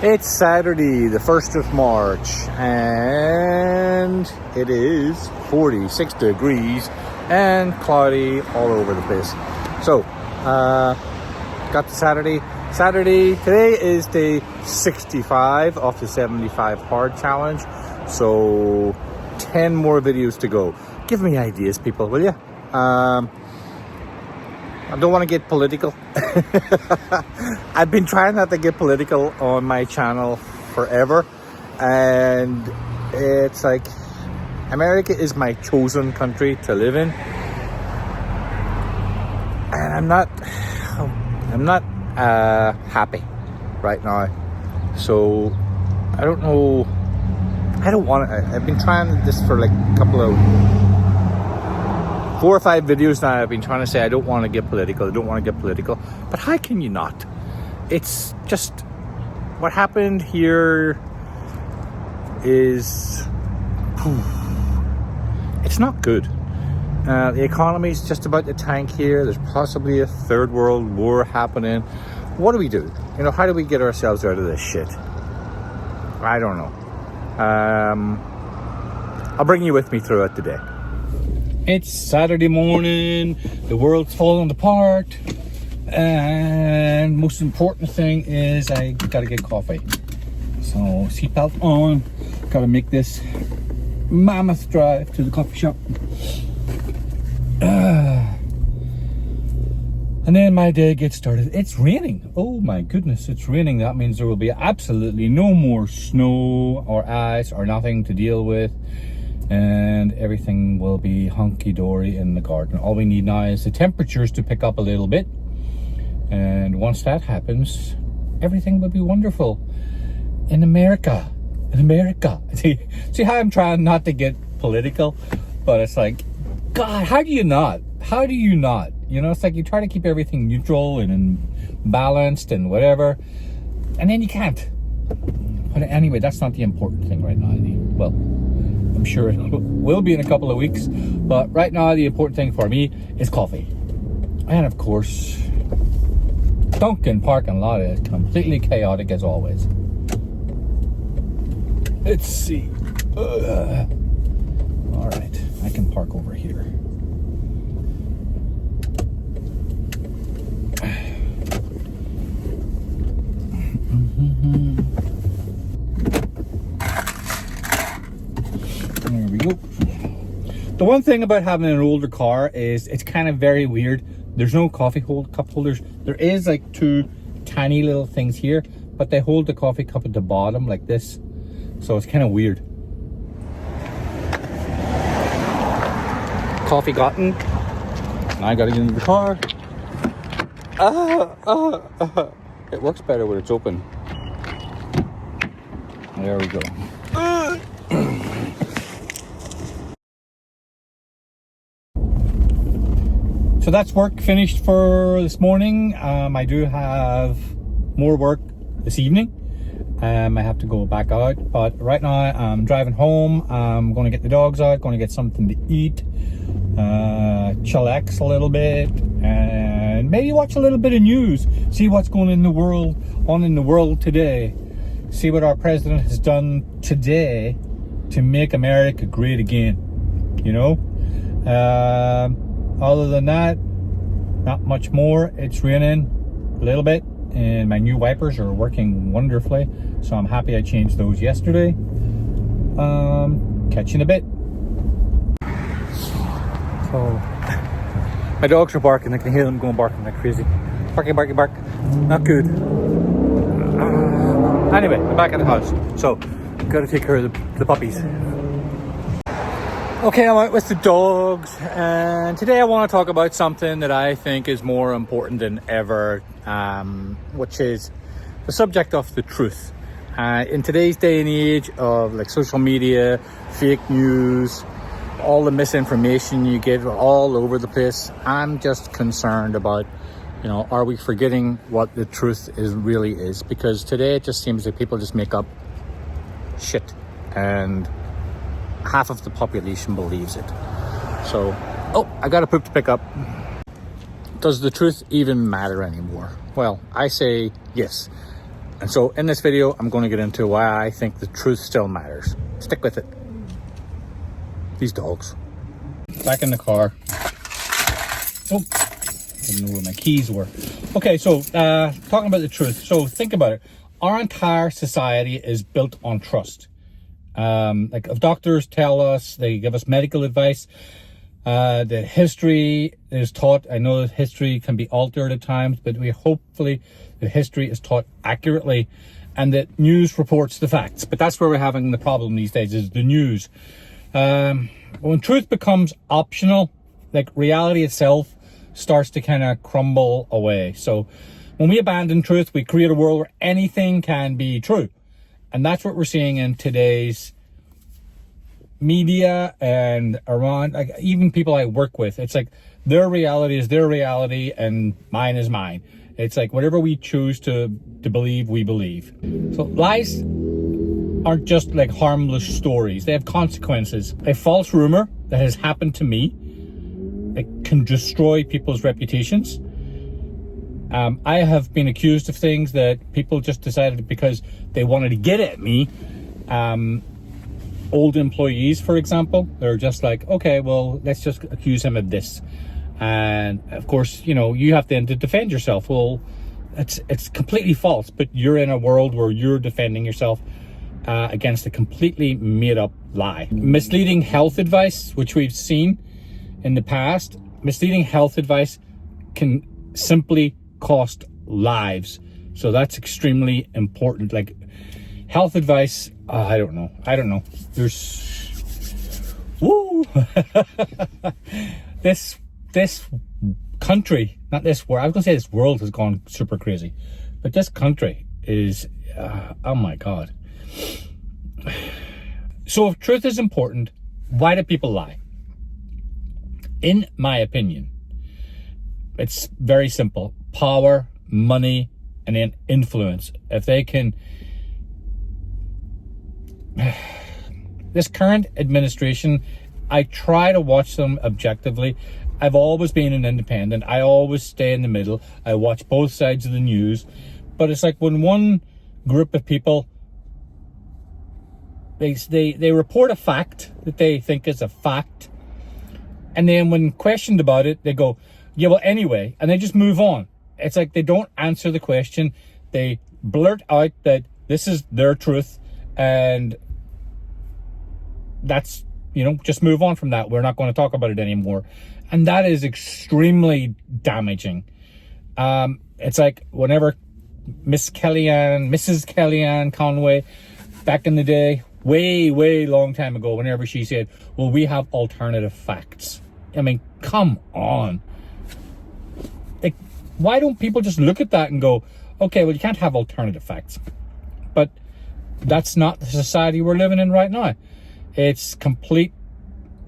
It's Saturday, the 1st of March, and it is 46 degrees and cloudy all over the place. So, got to Saturday. Today is day 65 of the 75 hard challenge. So, 10 more videos to go. Give me ideas, people, will you? I don't want to get political. I've been trying not to get political on my channel forever. And it's like, America is my chosen country to live in. And I'm not happy right now. So, I don't know. I don't want to. I've been trying this for like a couple of 4 or 5 videos now. I've been trying to say I don't want to get political. But how can you not? It's just what happened here is it's not good. The economy is just about to tank here. There's possibly a third world war happening. What do we do? How do we get ourselves out of this shit? I don't know. I'll bring you with me throughout the day. It's Saturday morning, the world's falling apart, and most important thing is I gotta get coffee. So seatbelt on, gotta make this mammoth drive to the coffee shop. And then my day gets started. It's raining. Oh my goodness, it's raining. That means there will be absolutely no more snow or ice or nothing to deal with. And everything will be hunky-dory in the garden. All we need now is the temperatures to pick up a little bit. And once that happens, everything will be wonderful. In America. See how I'm trying not to get political? But it's like, God, how do you not? It's like you try to keep everything neutral and balanced and whatever. And then you can't. But anyway, that's not the important thing right now. Well, I'm sure it will be in a couple of weeks. But right now, the important thing for me is coffee. And of course, Dunkin' parking lot is completely chaotic as always. Let's see. All right, I can park over here. There we go. The one thing about having an older car is it's kind of very weird. There's no cup holders. There is like 2 tiny little things here, but they hold the coffee cup at the bottom like this. So it's kind of weird. Coffee gotten. Now I gotta get into the car. It works better when it's open. There we go. So that's work finished for this morning. I do have more work this evening. I have to go back out, but right now I'm driving home. I'm going to get the dogs out, going to get something to eat, chillax a little bit, and maybe watch a little bit of news, see what's going on in the world today, see what our president has done today to make America great again. Other than that, not much more. It's raining a little bit, and my new wipers are working wonderfully, so I'm happy I changed those yesterday. Catch you in a bit. So my dogs are barking. I can hear them going barking like crazy. Bark. Not good. Anyway, I'm back at the house, so gotta take care of the puppies. Okay, I'm out with the dogs, and today I want to talk about something that I think is more important than ever, which is the subject of the truth. In today's day and age of like social media, fake news, all the misinformation you get all over the place, I'm just concerned about, are we forgetting what the truth really is? Because today it just seems like people just make up shit, and half of the population believes it. So, I got a poop to pick up. Does the truth even matter anymore? Well, I say yes. And so in this video, I'm going to get into why I think the truth still matters. Stick with it. These dogs. Back in the car. Oh, didn't know where my keys were. Okay, so talking about the truth. So think about it. Our entire society is built on trust. Like if doctors tell us, they give us medical advice, the history is taught. I know that history can be altered at times, but hopefully the history is taught accurately and that news reports the facts. But that's where we're having the problem these days, is the news. When truth becomes optional, like reality itself starts to kind of crumble away. So when we abandon truth, we create a world where anything can be true. And that's what we're seeing in today's media and around, like even people I work with. It's like their reality is their reality and mine is mine. It's like whatever we choose to believe, we believe. So lies aren't just like harmless stories. They have consequences. A false rumor that has happened to me, it can destroy people's reputations. I have been accused of things that people just decided because they wanted to get at me. Old employees, for example, they're just like, okay, well, let's just accuse him of this. And of course, you know, you have to defend yourself. Well, it's completely false, but you're in a world where you're defending yourself against a completely made up lie. Misleading health advice, which we've seen in the past, misleading health advice can simply cost lives. So that's extremely important. Like health advice, I don't know. There's, woo, this country, not this world, I was gonna say this world has gone super crazy, but this country is, oh my God. So if truth is important, why do people lie? In my opinion, it's very simple. Power, money, and then influence. If they can... This current administration, I try to watch them objectively. I've always been an independent. I always stay in the middle. I watch both sides of the news. But it's like when one group of people, they report a fact that they think is a fact, and then when questioned about it, they go, yeah, well, anyway, and they just move on. It's like they don't answer the question. They blurt out that this is their truth, and that's, you know, just move on from that. We're not going to talk about it anymore. And that is extremely damaging. It's like whenever Mrs. Kellyanne Conway, back in the day, way long time ago, whenever she said, well, we have alternative facts. I mean, come on. Like, why don't people just look at that and go, okay, well, you can't have alternative facts. But that's not the society we're living in right now. It's complete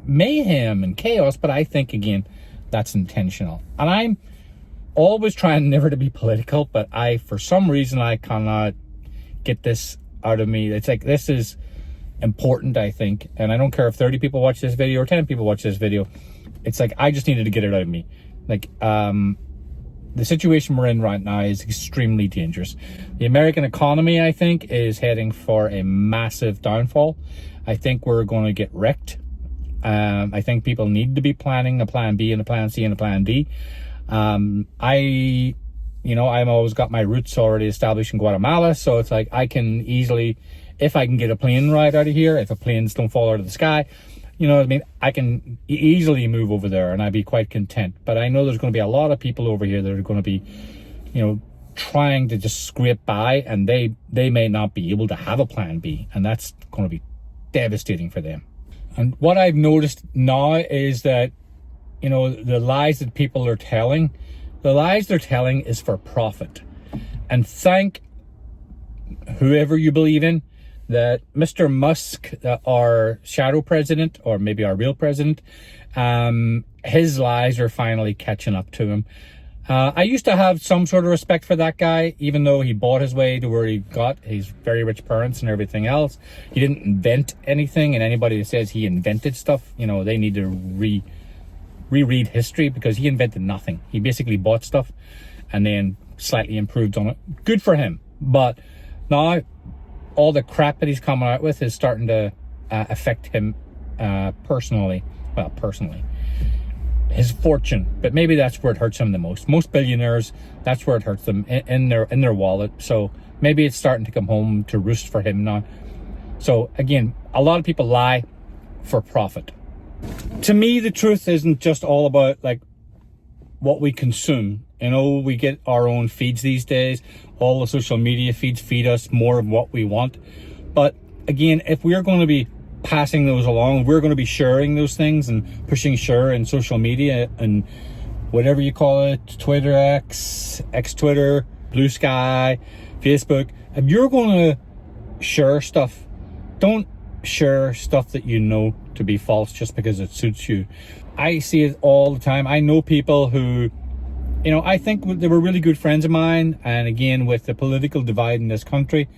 mayhem and chaos, but I think, again, that's intentional. And I'm always trying never to be political, but for some reason, I cannot get this out of me. It's like, this is important, I think. And I don't care if 30 people watch this video or 10 people watch this video. It's like, I just needed to get it out of me. Like, the situation we're in right now is extremely dangerous. The American economy, I think, is heading for a massive downfall. I think we're going to get wrecked. I think people need to be planning a plan B and a plan C and a plan D. I've always got my roots already established in Guatemala, so it's like I can easily, if I can get a plane ride out of here, if the planes don't fall out of the sky, you know what I mean, I can easily move over there and I'd be quite content. But I know there's going to be a lot of people over here that are going to be, you know, trying to just scrape by, and they may not be able to have a plan B, and that's going to be devastating for them. And what I've noticed now is that, you know, the lies that people are telling, the lies they're telling is for profit. And thank whoever you believe in that Mr. Musk, our shadow president, or maybe our real president, his lies are finally catching up to him. I used to have some sort of respect for that guy, even though he bought his way to where he got his very rich parents and everything else. He didn't invent anything, and anybody that says he invented stuff, you know, they need to reread history, because he invented nothing. He basically bought stuff and then slightly improved on it. Good for him. But Now, all the crap that he's coming out with is starting to affect him personally. Well, personally. His fortune. But maybe that's where it hurts him the most. Most billionaires, that's where it hurts them, in their wallet. So maybe it's starting to come home to roost for him now. So again, a lot of people lie for profit. To me, the truth isn't just all about like what we consume. You know, we get our own feeds these days. All the social media feeds feed us more of what we want. But again, if we're going to be passing those along, we're going to be sharing those things and pushing share in social media and whatever you call it, Twitter, X Twitter, Blue Sky, Facebook. If you're going to share stuff, don't share stuff that you know to be false just because it suits you. I see it all the time. I know people who, you know, I think they were really good friends of mine. And again, with the political divide in this country,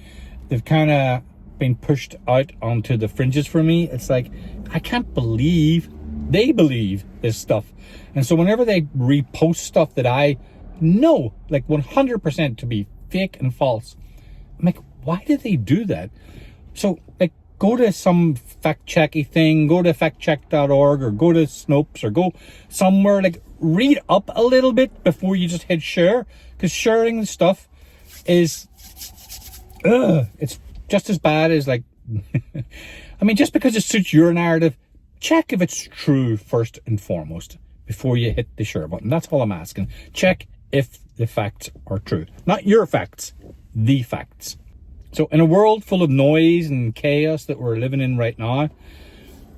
they've kind of been pushed out onto the fringes for me. It's like, I can't believe they believe this stuff. And so whenever they repost stuff that I know, like 100% to be fake and false, I'm like, why did they do that? So, like, go to some fact-checky thing, go to factcheck.org or go to Snopes or go somewhere, like, read up a little bit before you just hit share. Because sharing stuff is, it's just as bad as, like, I mean, just because it suits your narrative, check if it's true first and foremost before you hit the share button. That's all I'm asking. Check if the facts are true. Not your facts, the facts. So in a world full of noise and chaos that we're living in right now,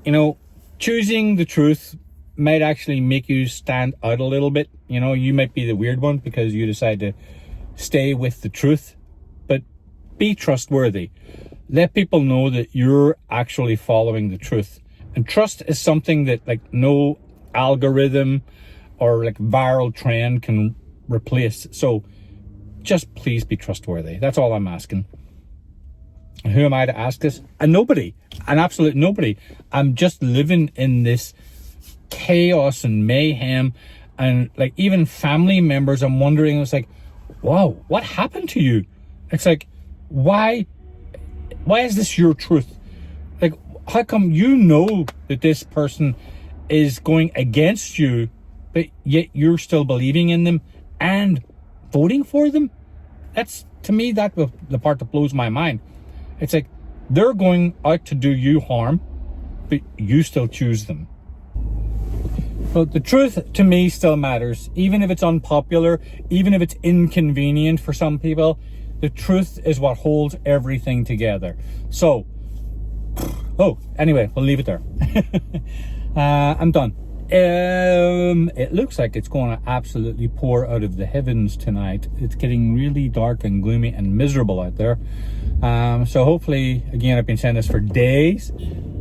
you know, choosing the truth might actually make you stand out a little bit. You know, you might be the weird one because you decide to stay with the truth, but be trustworthy. Let people know that you're actually following the truth. And trust is something that, like, no algorithm or like viral trend can replace. So just please be trustworthy. That's all I'm asking. And who am I to ask this? And nobody, an absolute nobody. I'm just living in this chaos and mayhem, and like even family members, I'm wondering, it's like, wow, what happened to you? It's like, why is this your truth? Like, how come you know that this person is going against you, but yet you're still believing in them and voting for them? That's, to me, that's the part that blows my mind. It's like, they're going out to do you harm, but you still choose them. But the truth, to me, still matters. Even if it's unpopular, even if it's inconvenient for some people, the truth is what holds everything together. So, anyway, we'll leave it there. I'm done. It looks like it's going to absolutely pour out of the heavens tonight. It's getting really dark and gloomy and miserable out there. So hopefully, again, I've been saying this for days.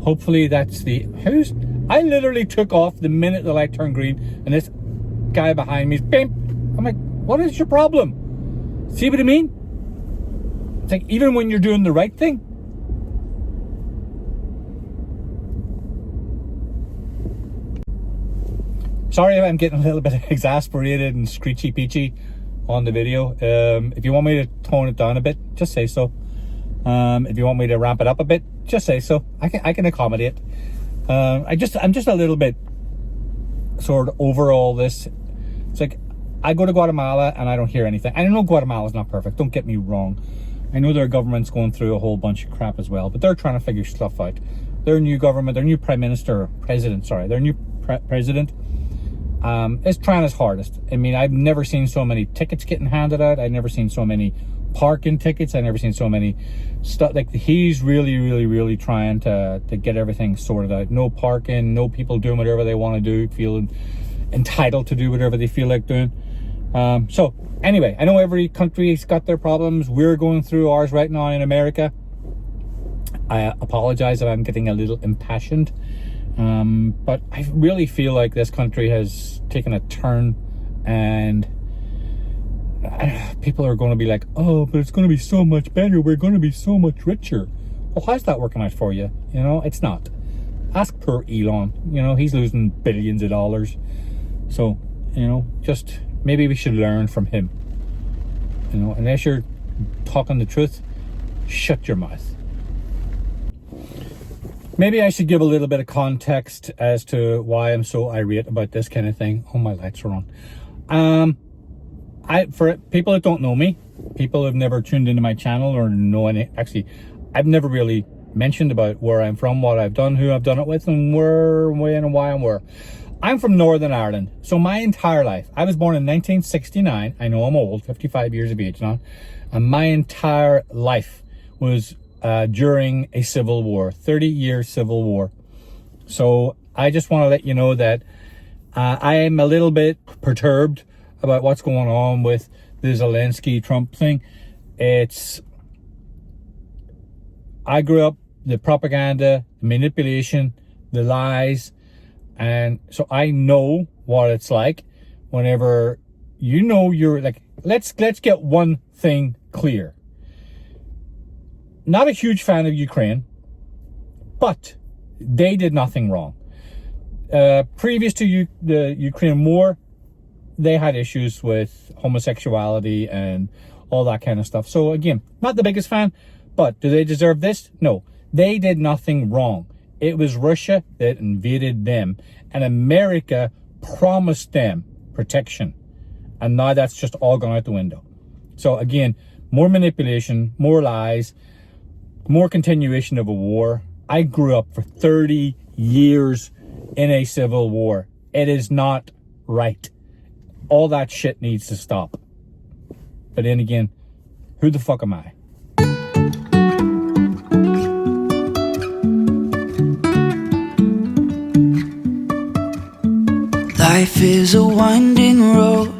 Hopefully that's I literally took off the minute the light turned green, and this guy behind me is bam. I'm like, what is your problem? See what I mean? It's like, even when you're doing the right thing. Sorry if I'm getting a little bit exasperated and screechy peachy on the video. If you want me to tone it down a bit, just say so. If you want me to ramp it up a bit, just say so. I can accommodate. I'm just a little bit sort of over all this. It's like, I go to Guatemala and I don't hear anything. I know Guatemala's not perfect, don't get me wrong. I know their government's going through a whole bunch of crap as well, but they're trying to figure stuff out. Their new government, their new their new president is trying his hardest. I mean, I've never seen so many tickets getting handed out. I've never seen so many parking tickets. I've never seen so many stuff. Like, he's really trying to get everything sorted out. No parking, no people doing whatever they want to do, feeling entitled to do whatever they feel like doing. So anyway, I know every country's got their problems. We're going through ours right now in America. I apologize if I'm getting a little impassioned. But I really feel like this country has taken a turn, and people are going to be like, oh, but it's going to be so much better. We're going to be so much richer. Well, how's that working out for you? You know, it's not. Ask poor Elon. You know, he's losing billions of dollars. So, you know, just maybe we should learn from him. You know, unless you're talking the truth, Shut your mouth. Maybe I should give a little bit of context as to why I'm so irate about this kind of thing. Oh, my lights are on. For people that don't know me, people who've never tuned into my channel or know any, actually, I've never really mentioned about where I'm from, what I've done, who I've done it with, and where, when, and why I'm where. I'm from Northern Ireland, so my entire life, I was born in 1969. I know I'm old, 55 years of age now, and my entire life was during a civil war, 30-year civil war. So I just want to let you know that I am a little bit perturbed about what's going on with the Zelensky-Trump thing. I grew up, the propaganda, the manipulation, the lies, and so I know what it's like whenever you know you're like, let's get one thing clear. Not a huge fan of Ukraine, but they did nothing wrong. Previous to the Ukraine war, they had issues with homosexuality and all that kind of stuff. So again, not the biggest fan, but do they deserve this? No, they did nothing wrong. It was Russia that invaded them, and America promised them protection. And now that's just all gone out the window. So again, more manipulation, more lies, more continuation of a war. I grew up for 30 years in a civil war. It is not right. All that shit needs to stop. But then again, who the fuck am I? Life is a winding road,